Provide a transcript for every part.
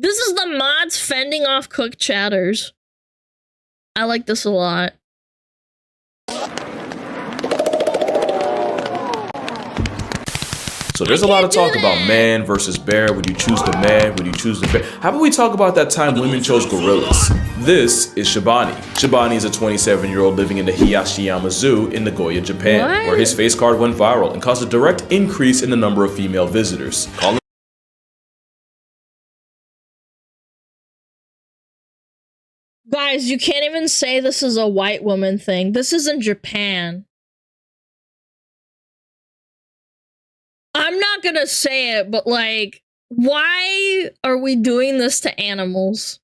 This is the mods fending off cooked chatters. I like this a lot. So there's a lot of talk about man versus bear. Would you choose the man? Would you choose the bear? How about we talk about that time women chose gorillas? This is Shibani. Shibani is a 27-year-old living in the Hiyashiyama Zoo in Nagoya, Japan, where his face card went viral and caused a direct increase in the number of female visitors. Guys, you can't even say this is a white woman thing. This is in Japan. I'm not gonna say it, but like, why are we doing this to animals?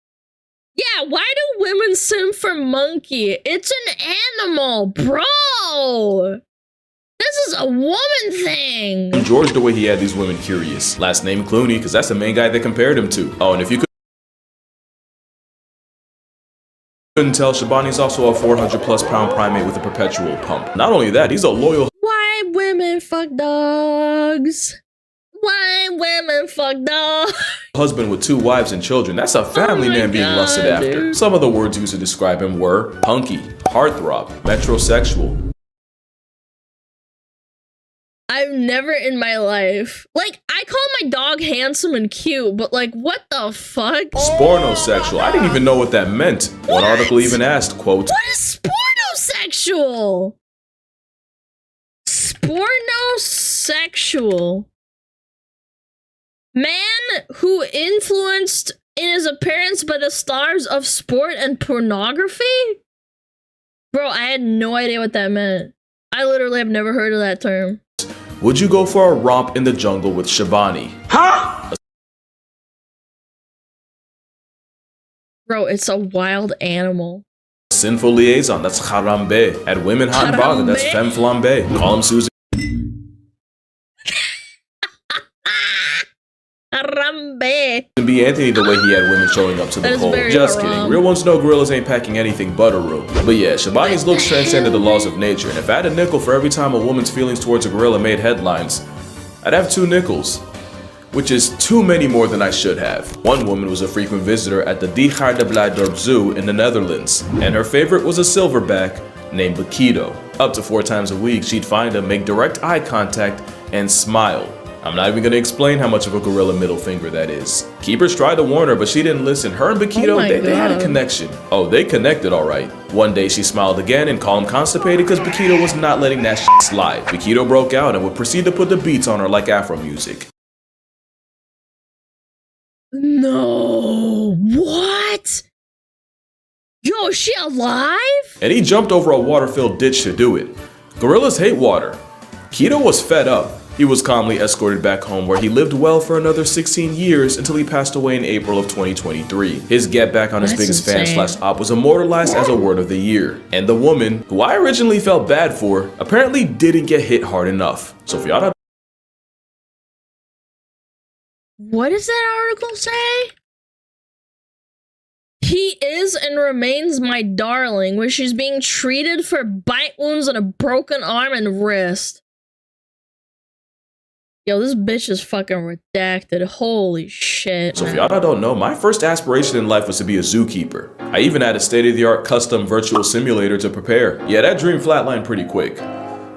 Yeah, why do women simp for monkey? It's an animal, bro! This is a woman thing! George, the way he had these women curious. Last name Clooney, because that's the main guy they compared him to. Oh, and if you couldn't tell, Shibani's also a 400+ pound primate with a perpetual pump. Not only that, he's a loyal— Why women fuck dogs? Why women fuck dogs? husband with 2 wives and children. That's a family man being lusted after. Dude. Some of the words used to describe him were punky, heartthrob, metrosexual. I've never in my life, like, I call my dog handsome and cute, but like, what the fuck? Spornosexual. I didn't even know what that meant. One article even asked, quote, what is spornosexual? Spornosexual. Man who influenced in his appearance by the stars of sport and pornography? Bro, I had no idea what that meant. I literally have never heard of that term. would you go for a romp in the jungle with Shibani? Huh? Bro, it's a wild animal. Sinful liaison, that's harambe. At women hot and bothered, that's femme flambe. Call him Susan. Harambe. B. Anthony the way he had women showing up to the poll. Just kidding. Real ones know gorillas ain't packing anything but a room. But yeah, Shibani's looks transcended the laws of nature, and if I had a nickel for every time a woman's feelings towards a gorilla made headlines, I'd have 2 nickels. Which is too many more than I should have. One woman was a frequent visitor at the De Blijdorp Zoo in the Netherlands, and her favorite was a silverback named Bakido. Up to 4 times a week, she'd find him, make direct eye contact, and smile. I'm not even gonna explain how much of a gorilla middle finger that is. Keepers tried to warn her, but she didn't listen. Her and Bakido, they had a connection. Oh, they connected alright. One day she smiled again and called him constipated because Bakido was not letting that shit slide. Bakido broke out and would proceed to put the beats on her like Afro music. No, what? Yo, is she alive? And he jumped over a water-filled ditch to do it. Gorillas hate water. Keto was fed up. He was calmly escorted back home where he lived well for another 16 years until he passed away in April of 2023. His get back on his biggest fan / op was immortalized as a word of the year. And the woman, who I originally felt bad for, apparently didn't get hit hard enough. So if y'all— What does that article say? He is and remains my darling, where she's being treated for bite wounds on a broken arm and wrist. Yo, this bitch is fucking redacted. Holy shit. So if y'all don't know, my first aspiration in life was to be a zookeeper. I even had a state-of-the-art custom virtual simulator to prepare. Yeah, that dream flatlined pretty quick.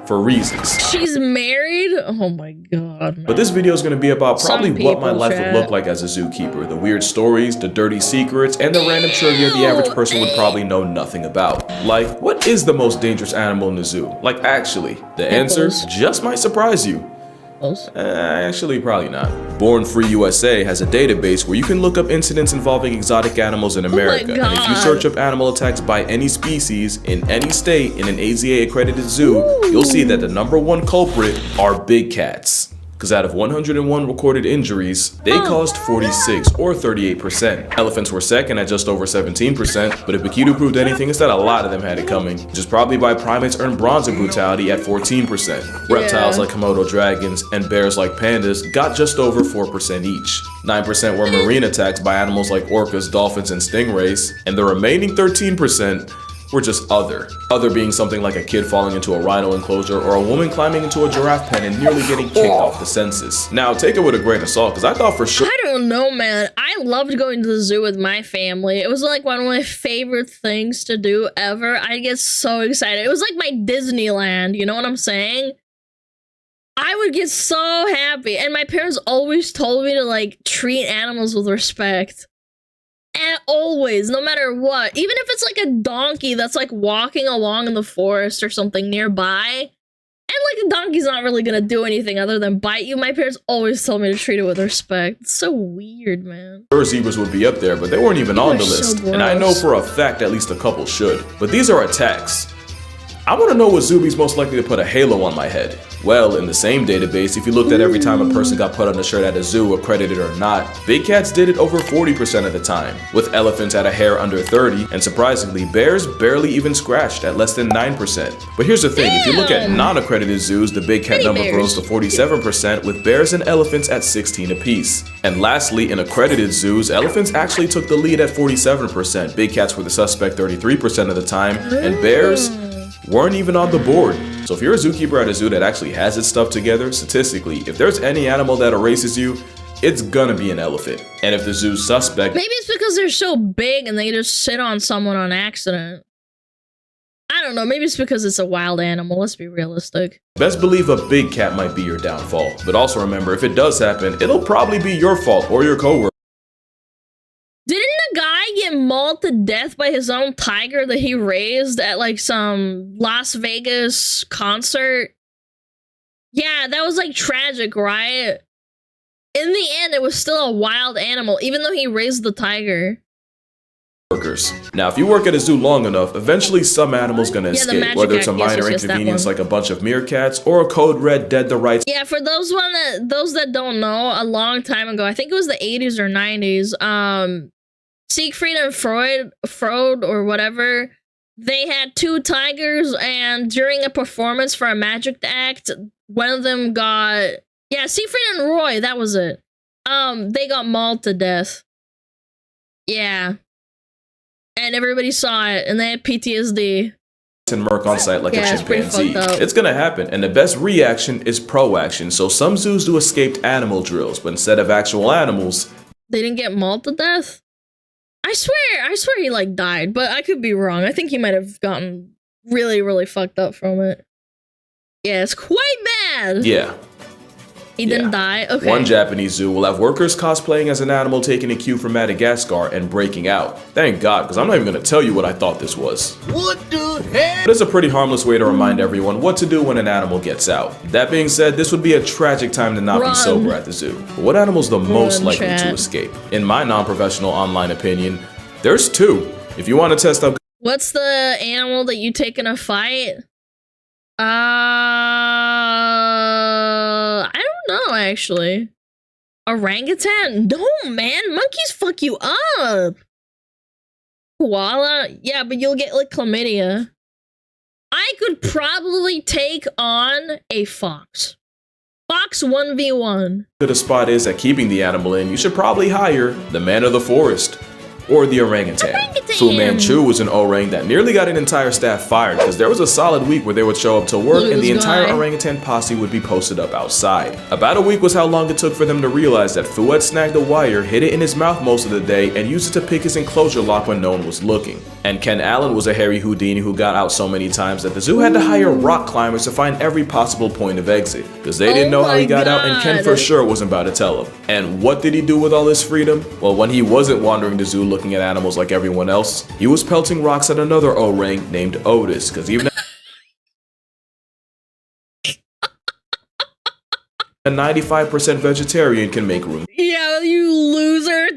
For reasons. She's married? Oh my god, man. But this video is going to be about probably what my life would look like as a zookeeper. The weird stories, the dirty secrets, and the random trivia the average person would probably know nothing about. Like, what is the most dangerous animal in the zoo? Like, actually, the answer just might surprise you. Actually, probably not. Born Free USA has a database where you can look up incidents involving exotic animals in America. And if you search up animal attacks by any species in any state in an AZA accredited zoo, you'll see that the #1 culprit are big cats. Because out of 101 recorded injuries, they caused 46 or 38%. Elephants were second at just over 17%, but if Bakido proved anything, it's that a lot of them had it coming, which is probably why primates earned bronze in brutality at 14%. Reptiles like Komodo dragons and bears like pandas got just over 4% each. 9% were marine attacks by animals like orcas, dolphins, and stingrays, and the remaining 13% were just other. Other being something like a kid falling into a rhino enclosure or a woman climbing into a giraffe pen and nearly getting kicked off the census. Now, take it with a grain of salt, because I thought for sure— I don't know, man. I loved going to the zoo with my family. It was like one of my favorite things to do ever. I get so excited. It was like my Disneyland, you know what I'm saying? I would get so happy. And my parents always told me to, like, treat animals with respect. And always, no matter what. Even if it's like a donkey that's like walking along in the forest or something nearby, and like the donkey's not really gonna do anything other than bite you, my parents always told me to treat it with respect. It's so weird, man. Zebras would be up there, but they weren't even on the list. And I know for a fact at least a couple should. But these are attacks. I want to know what Zuby's most likely to put a halo on my head. Well, in the same database, if you looked at every time a person got put on a shirt at a zoo, accredited or not, big cats did it over 40% of the time, with elephants at a hair under 30, and surprisingly, bears barely even scratched at less than 9%. But here's the thing, if you look at non-accredited zoos, the big cat number grows to 47%, with bears and elephants at 16 apiece. And lastly, in accredited zoos, elephants actually took the lead at 47%, big cats were the suspect 33% of the time, and bears weren't even on the board. So if you're a zookeeper at a zoo that actually has its stuff together, statistically, if there's any animal that erases you, it's gonna be an elephant. And if the zoo's suspect— maybe it's because they're so big and they just sit on someone on accident. I don't know, maybe it's because it's a wild animal, let's be realistic. best believe a big cat might be your downfall. But also remember, if it does happen, it'll probably be your fault or your coworker. Didn't the guy get mauled to death by his own tiger that he raised at like some Las Vegas concert? Yeah, that was like tragic, right? In the end, it was still a wild animal, even though he raised the tiger. Now, if you work at a zoo long enough, eventually some animal's gonna escape, whether it's a minor inconvenience like a bunch of meerkats or a code red dead to rights. Yeah, for those that don't know, a long time ago, I think it was the 80s or 90s, Siegfried and Freud or whatever, they had two tigers, and during a performance for a magic act, one of them got— yeah, Siegfried and Roy, that was it. They got mauled to death. Yeah. And everybody saw it, and they had PTSD. And murk on site like a chimpanzee. It's gonna happen, and the best reaction is proaction. So some zoos do escaped animal drills, but instead of actual animals— they didn't get mauled to death? I swear he like died, but I could be wrong. I think he might have gotten really, really fucked up from it. Yeah, it's quite bad. Yeah. He didn't die? Okay. One Japanese zoo will have workers cosplaying as an animal taking a cue from Madagascar and breaking out. Thank God, because I'm not even going to tell you what I thought this was. What the heck? But it's a pretty harmless way to remind everyone what to do when an animal gets out. That being said, this would be a tragic time to not be sober at the zoo. But what animal's the most likely to escape? In my non-professional online opinion, there's two. If you want to test out— what's the animal that you take in a fight? I don't know, actually. Orangutan? No, man. Monkeys fuck you up. Koala? Yeah, but you'll get, like, chlamydia. I could probably take on a fox. Fox 1v1. The spot is at keeping the animal in, you should probably hire the man of the forest. Or the orangutan. Fu Manchu was an orang that nearly got an entire staff fired because there was a solid week where they would show up to work and the entire orangutan posse would be posted up outside. About a week was how long it took for them to realize that Fu had snagged a wire, hid it in his mouth most of the day, and used it to pick his enclosure lock when no one was looking. And Ken Allen was a hairy Houdini who got out so many times that the zoo had to hire rock climbers to find every possible point of exit because they didn't know how he got out, and Ken for sure wasn't about to tell him. And what did he do with all this freedom? Well, when he wasn't wandering the zoo looking at animals like everyone else, he was pelting rocks at another orang named Otis, because even a 95% vegetarian can make room. Yeah, you loser.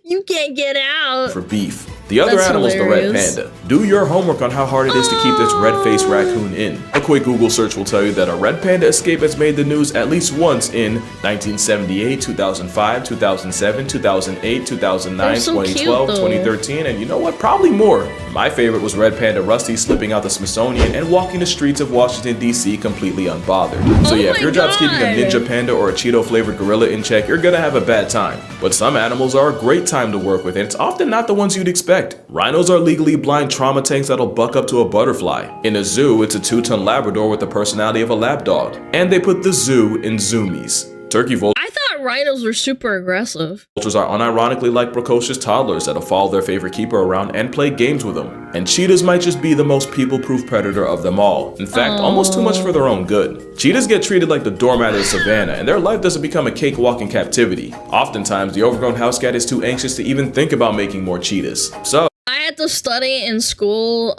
You can't get out. For beef. The other animal is the red panda. Do your homework on how hard it is to keep this red-faced raccoon in. A quick Google search will tell you that a red panda escape has made the news at least once in 1978, 2005, 2007, 2008, 2009, 2012, 2013, and you know what? Probably more. My favorite was red panda Rusty slipping out the Smithsonian and walking the streets of Washington, D.C. completely unbothered. So yeah, if your job's keeping a ninja panda or a Cheeto-flavored gorilla in check, you're gonna have a bad time. But some animals are a great time to work with, and it's often not the ones you'd expect. correct. Rhinos are legally blind trauma tanks that'll buck up to a butterfly. In a zoo, it's a 2-ton Labrador with the personality of a lap dog. And they put the zoo in zoomies. Turkey vultures I thought rhinos were super aggressive. are unironically like precocious toddlers that'll follow their favorite keeper around and play games with them. And cheetahs might just be the most people-proof predator of them all. In fact, almost too much for their own good. Cheetahs get treated like the doormat of the savannah, and their life doesn't become a cakewalk in captivity. Oftentimes, the overgrown house cat is too anxious to even think about making more cheetahs. So, I had to study in school,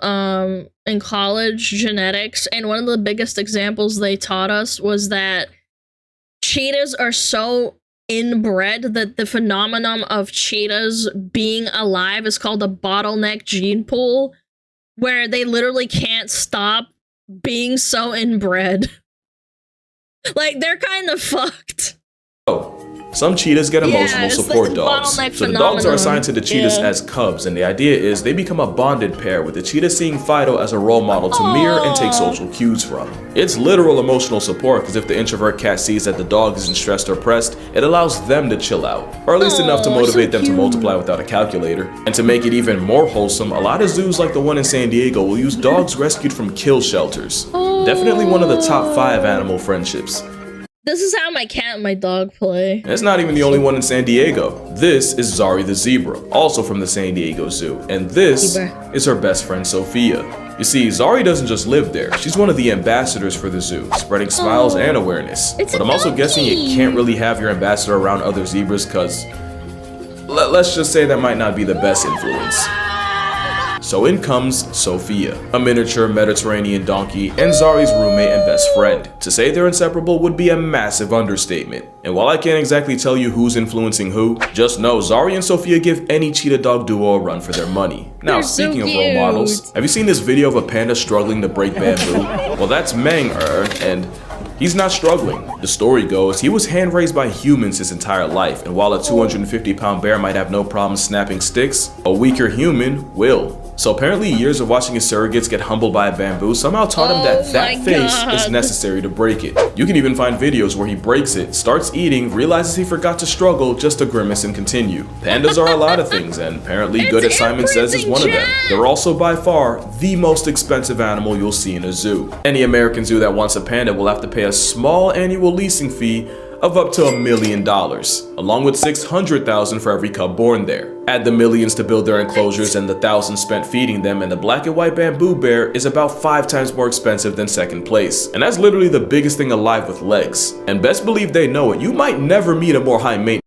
in college, genetics, and one of the biggest examples they taught us was that cheetahs are so inbred that the phenomenon of cheetahs being alive is called a bottleneck gene pool, where they literally can't stop being so inbred. Like, they're kind of fucked. some cheetahs get emotional support dogs. So the dogs are assigned to the cheetahs as cubs, and the idea is they become a bonded pair, with the cheetah seeing Fido as a role model to mirror and take social cues from. It's literal emotional support, because if the introvert cat sees that the dog isn't stressed or pressed, it allows them to chill out, or at least enough to motivate them to multiply without a calculator. And to make it even more wholesome, a lot of zoos like the one in San Diego will use dogs rescued from kill shelters. Definitely one of the top 5 animal friendships. This is how my cat and my dog play. And it's not even the only one in San Diego. This is Zari the zebra, also from the San Diego Zoo. And this is her best friend, Sophia. You see, Zari doesn't just live there. She's one of the ambassadors for the zoo, spreading smiles and awareness. But I'm also guessing you can't really have your ambassador around other zebras, because let's just say that might not be the best influence. So in comes Sophia, a miniature Mediterranean donkey and Zari's roommate and best friend. To say they're inseparable would be a massive understatement. And while I can't exactly tell you who's influencing who, just know Zari and Sophia give any cheetah dog duo a run for their money. Now, speaking of role models, have you seen this video of a panda struggling to break bamboo? Well, that's Mang-er, and he's not struggling. The story goes, he was hand-raised by humans his entire life, and while a 250-pound bear might have no problem snapping sticks, a weaker human will. So apparently years of watching his surrogates get humbled by a bamboo somehow taught him that face is necessary to break it. You can even find videos where he breaks it, starts eating, realizes he forgot to struggle just to grimace and continue. Pandas are a lot of things, and apparently Good as Simon says is one of them. They're also by far the most expensive animal you'll see in a zoo. Any American zoo that wants a panda will have to pay a small annual leasing fee of up to $1 million, along with $600,000 for every cub born there. Add the millions to build their enclosures and the thousands spent feeding them, and the black and white bamboo bear is about 5 times more expensive than second place. And that's literally the biggest thing alive with legs. And best believe they know it, you might never meet a more high maintenance.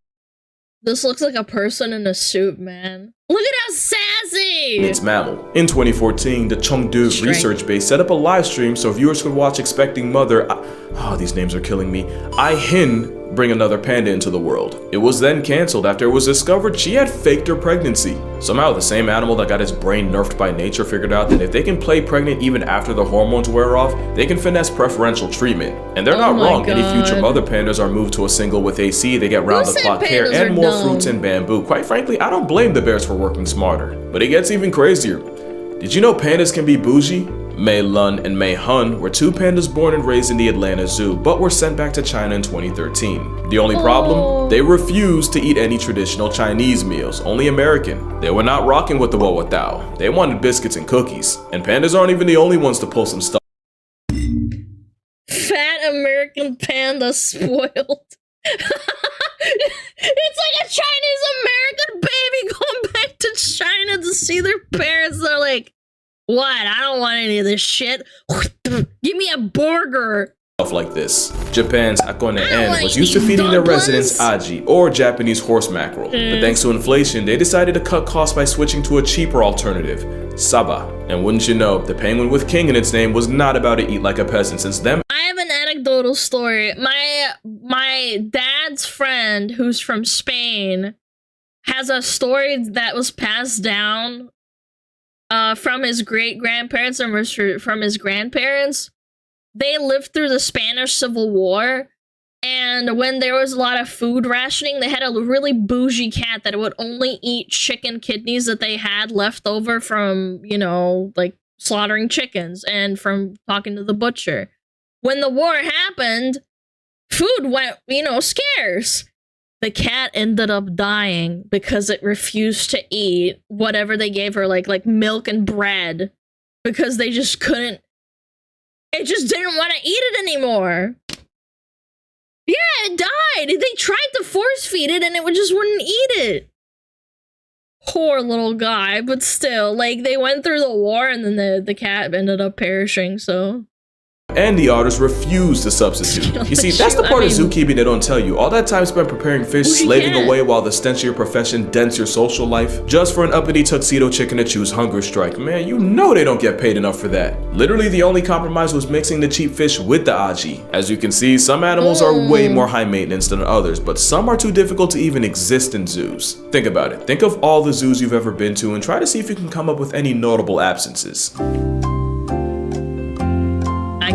This looks like a person in a suit, man. Look at how sassy! It's mammal. In 2014, the Chengdu research base set up a live stream so viewers could watch expecting mother, these names are killing me, Ai Hin bring another panda into the world. It was then cancelled after it was discovered she had faked her pregnancy. Somehow the same animal that got its brain nerfed by nature figured out that if they can play pregnant even after the hormones wear off, they can finesse preferential treatment. And they're not wrong, any future mother pandas are moved to a single with AC, they get round-the-clock care and more fruits and bamboo. Quite frankly, I don't blame the bears for working smarter. But it gets even crazier. Did you know pandas can be bougie? Mei Lun and Mei Hun were 2 pandas born and raised in the Atlanta Zoo, but were sent back to China in 2013. The only problem? They refused to eat any traditional Chinese meals, only American. They were not rocking with the wo tao. They wanted biscuits and cookies. And pandas aren't even the only ones to pull some stuff. Fat American panda spoiled. It's like a Chinese American baby going back to China to see their parents. They're like, what? I don't want any of this shit. Give me a burger. Stuff like this. Japan's Akone En was used to feeding their residents aji, or Japanese horse mackerel. But thanks to inflation, they decided to cut costs by switching to a cheaper alternative, saba. And wouldn't you know, the penguin with king in its name was not about to eat like a peasant, since them. I have an anecdotal story. My dad's friend, who's from Spain, has a story that was passed down from his great-grandparents and from his grandparents. They lived through the Spanish Civil War, and when there was a lot of food rationing, they had a really bougie cat that would only eat chicken kidneys that they had left over from, you know, like slaughtering chickens and from talking to the butcher. When the war happened, food went, you know, scarce. the cat ended up dying because it refused to eat whatever they gave her, like milk and bread, because they just couldn't. It just didn't want to eat it anymore. Yeah, it died. They tried to force feed it and it just wouldn't eat it. Poor little guy, but still, like, they went through the war and then the cat ended up perishing, so. And the otters refuse to substitute. You see, that's the part of zookeeping they don't tell you. All that time spent preparing fish, slaving away while the stench of your profession dents your social life, just for an uppity tuxedo chicken to choose hunger strike. Man, you know they don't get paid enough for that. Literally, the only compromise was mixing the cheap fish with the aji. As you can see, some animals are way more high maintenance than others, but some are too difficult to even exist in zoos. Think about it. Think of all the zoos you've ever been to and try to see if you can come up with any notable absences.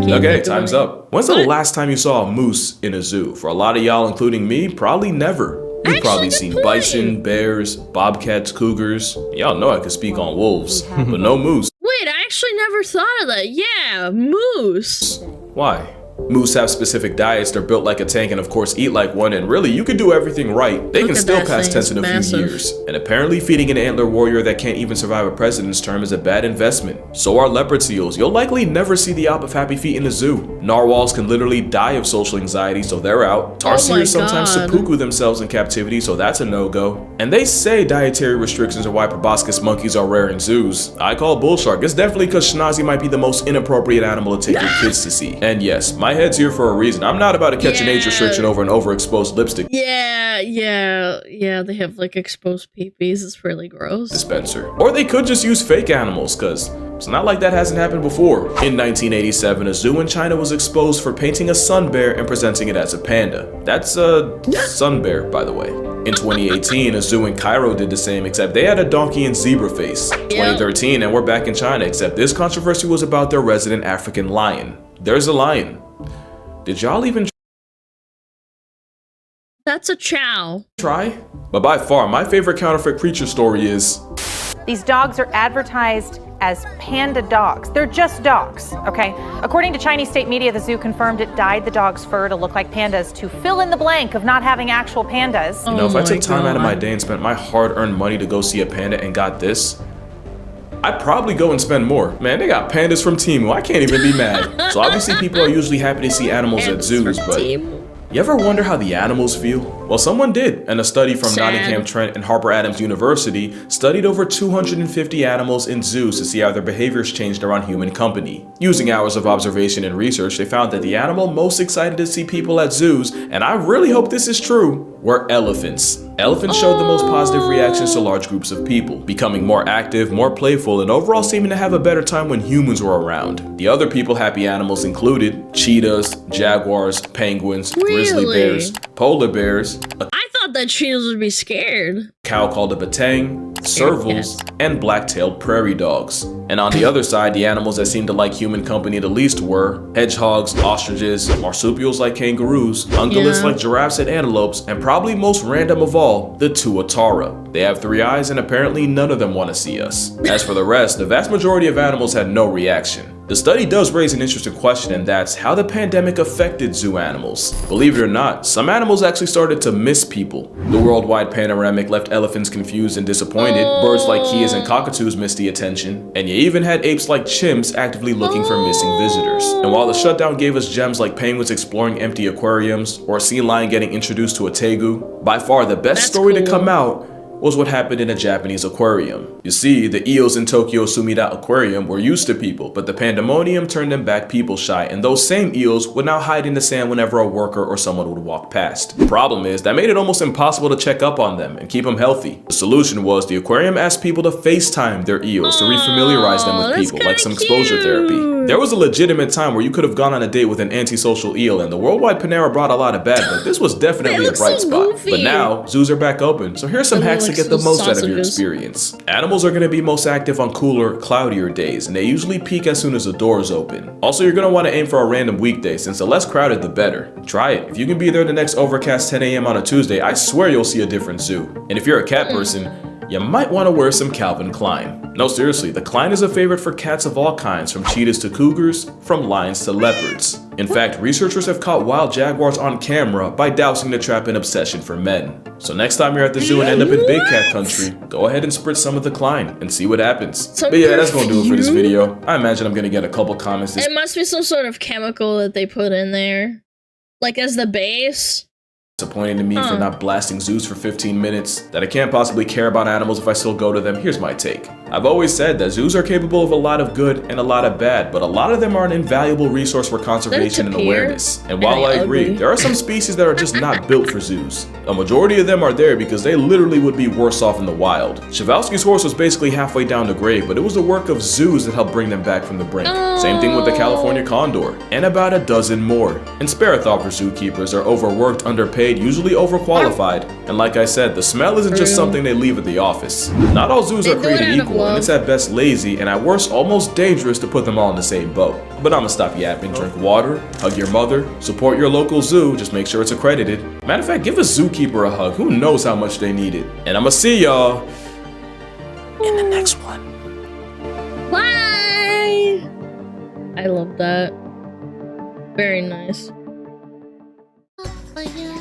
Okay, time's up. When's the last time you saw a moose in a zoo? For a lot of y'all, including me, probably never. We've probably seen bison, bears, bobcats, cougars. Y'all know I could speak on wolves, but no moose. Wait, I actually never thought of that. Yeah, moose. Why? Moose have specific diets, they're built like a tank and of course eat like one, and really you can do everything right. They can still pass tests in a few years. And apparently feeding an antler warrior that can't even survive a president's term is a bad investment. So are leopard seals. You'll likely never see the Alp of Happy Feet in the zoo. Narwhals can literally die of social anxiety, so they're out. Tarsiers sometimes seppuku themselves in captivity, so that's a no-go. And they say dietary restrictions are why proboscis monkeys are rare in zoos. I call bullshark. It's definitely because Schnazi might be the most inappropriate animal to take your kids to see. And yes, my head's here for a reason. I'm not about to catch an age restriction over an overexposed lipstick. Yeah, they have like exposed peepees. It's really gross. Dispenser. Or they could just use fake animals, cause it's not like that hasn't happened before. In 1987, a zoo in China was exposed for painting a sun bear and presenting it as a panda. That's a sun bear, by the way. In 2018, a zoo in Cairo did the same, except they had a donkey and zebra face. 2013, and we're back in China, except this controversy was about their resident African lion. There's a lion. Did y'all even That's a chow. try? But by far, my favorite counterfeit creature story is... These dogs are advertised as panda dogs. They're just dogs, okay? According to Chinese state media, the zoo confirmed it dyed the dog's fur to look like pandas to fill in the blank of not having actual pandas. You know, if I took time out of my day and spent my hard-earned money to go see a panda and got this, I'd probably go and spend more. Man, they got pandas from Temu. I can't even be mad. So obviously people are usually happy to see animals at zoos, but you ever wonder how the animals feel? Well, someone did, and a study from Nottingham Trent and Harper Adams University studied over 250 animals in zoos to see how their behaviors changed around human company. Using hours of observation and research, they found that the animal most excited to see people at zoos, and I really hope this is true, were elephants. Elephants showed the most positive reactions to large groups of people, becoming more active, more playful, and overall seeming to have a better time when humans were around. The other people-happy animals included cheetahs, jaguars, penguins, grizzly bears, polar bears, I thought that cheetahs would be scared. Cow called a batang, servals, and black-tailed prairie dogs. And on the other side, the animals that seemed to like human company the least were hedgehogs, ostriches, marsupials like kangaroos, ungulates like giraffes and antelopes, and probably most random of all, the tuatara. They have 3 eyes and apparently none of them want to see us. As for the rest, the vast majority of animals had no reaction. The study does raise an interesting question, and that's how the pandemic affected zoo animals. Believe it or not, some animals actually started to miss people. The worldwide panoramic left elephants confused and disappointed, birds like kias and cockatoos missed the attention, and you even had apes like chimps actively looking for missing visitors. And while the shutdown gave us gems like penguins exploring empty aquariums, or a sea lion getting introduced to a tegu, by far the best story to come out was what happened in a Japanese aquarium. You see, the eels in Tokyo Sumida Aquarium were used to people, but the pandemonium turned them back people shy, and those same eels would now hide in the sand whenever a worker or someone would walk past. The problem is, that made it almost impossible to check up on them and keep them healthy. The solution was the aquarium asked people to FaceTime their eels to refamiliarize them with people, like some exposure therapy. There was a legitimate time where you could have gone on a date with an antisocial eel, and the worldwide Panera brought a lot of bad, but this was definitely a bright spot. But now, zoos are back open, so here's some hacks to get the most out of your experience. Animals are going to be most active on cooler, cloudier days, and they usually peak as soon as the doors open. Also, you're going to want to aim for a random weekday, since the less crowded the better. Try it. If you can be there the next overcast 10 a.m. on a Tuesday, I swear you'll see a different zoo. And if you're a cat person, you might want to wear some Calvin Klein. No, seriously, the Klein is a favorite for cats of all kinds, from cheetahs to cougars, from lions to leopards. In fact, researchers have caught wild jaguars on camera by dousing the trap in obsession for men. So next time you're at the zoo and end up in big cat country, go ahead and spritz some of the Klein and see what happens. But yeah, that's gonna do it for this video. I imagine I'm gonna get a couple comments. It must be some sort of chemical that they put in there. Like as the base. Disappointing to me for not blasting zoos for 15 minutes, that I can't possibly care about animals if I still go to them. Here's my take. I've always said that zoos are capable of a lot of good and a lot of bad, but a lot of them are an invaluable resource for conservation and awareness. And while I agree, there are some species that are just not built for zoos. A majority of them are there because they literally would be worse off in the wild. Przewalski's horse was basically halfway down the grave, but it was the work of zoos that helped bring them back from the brink. Same thing with the California condor, and about a dozen more. And spare a thought for zookeepers. Are overworked, underpaid, usually overqualified. And like I said, the smell isn't just something they leave at the office. Not all zoos are created equal, and it's at best lazy, and at worst almost dangerous to put them all in the same boat. But I'ma stop yapping, drink water, hug your mother, support your local zoo, just make sure it's accredited. Matter of fact, give a zookeeper a hug, who knows how much they need it. And I'ma see y'all in the next one. Bye! I love that. Very nice. Oh, yeah.